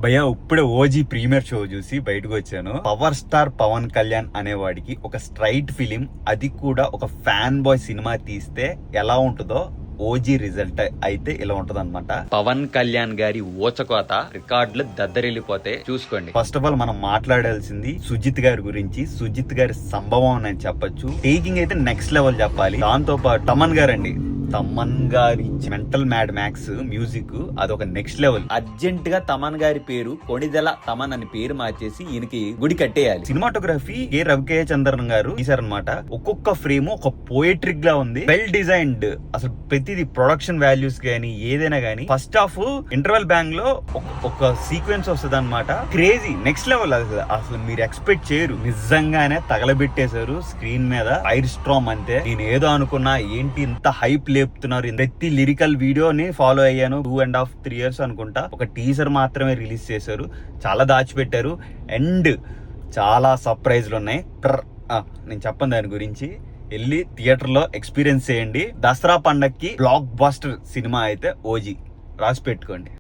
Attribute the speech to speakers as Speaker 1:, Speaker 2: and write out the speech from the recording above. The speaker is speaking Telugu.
Speaker 1: భయ్యా ఇప్పుడే ఓజీ ప్రీమియర్ షో చూసి బయటకు వచ్చాను. పవర్ స్టార్ పవన్ కళ్యాణ్ అనేవాడికి ఒక స్ట్రైట్ ఫిలిం, అది కూడా ఒక ఫ్యాన్ బాయ్ సినిమా తీస్తే ఎలా ఉంటుందో ఓజీ రిజల్ట్ అయితే ఇలా ఉంటది అనమాట. పవన్ కళ్యాణ్ గారి ఓచకోత రికార్డులు దద్దరిల్లిపోతే చూసుకోండి. ఫస్ట్ ఆఫ్ ఆల్ మనం మాట్లాడాల్సింది సుజిత్ గారి గురించి. సుజిత్ గారి సంభవం అని చెప్పొచ్చు. టేకింగ్ అయితే నెక్స్ట్ లెవెల్ చెప్పాలి. దాంతో పాటు తమన్ గారండి, తమన్ గారి మెంటల్ మ్యాడ్ మ్యాక్స్ మ్యూజిక్ అదొక నెక్స్ట్ లెవెల్. అర్జెంట్ గా తమన్ గారి పేరు కొణిదెల తమన్ అని పేరు మార్చేసి ఈయనకి గుడి కట్టేయాలి. సినిమాటోగ్రఫీ కే రవికే చంద్రన్ గారు తీశారనమాట. ఒక్కొక్క ఫ్రేమ్ ఒక పోయట్రిక్ లా ఉంది, వెల్ డిజైన్డ్. అసలు ప్రతిది ప్రొడక్షన్ వాల్యూస్ గానీ ఏదైనా గానీ. ఫస్ట్ హాఫ్ ఇంటర్వెల్ బ్యాంగ్ లో ఒక సీక్వెన్స్ వస్తుంది అనమాట. Crazy next level. అసలు మీరు ఎక్స్పెక్ట్ చేయరు. నిజంగానే తగలబెట్టేశారు స్క్రీన్ మీద. ఫైర్ స్ట్రామ్ అంతే. నేను ఏదో అనుకున్నా, ఏంటి ఇంత హైప్ లేపుతున్నారు. ప్రతి లిరికల్ వీడియోని ఫాలో అయ్యాను. 2.5-3 years అనుకుంటా. ఒక టీజర్ మాత్రమే రిలీజ్ చేశారు. చాలా దాచిపెట్టారు అండ్ చాలా సర్ప్రైజ్లు ఉన్నాయి. నేను చెప్పను దాని గురించి. వెళ్ళి థియేటర్ లో ఎక్స్పీరియన్స్ చేయండి. దసరా పండక్కి బ్లాక్ బస్టర్ సినిమా అయితే ఓజీ. రాసి పెట్టుకోండి.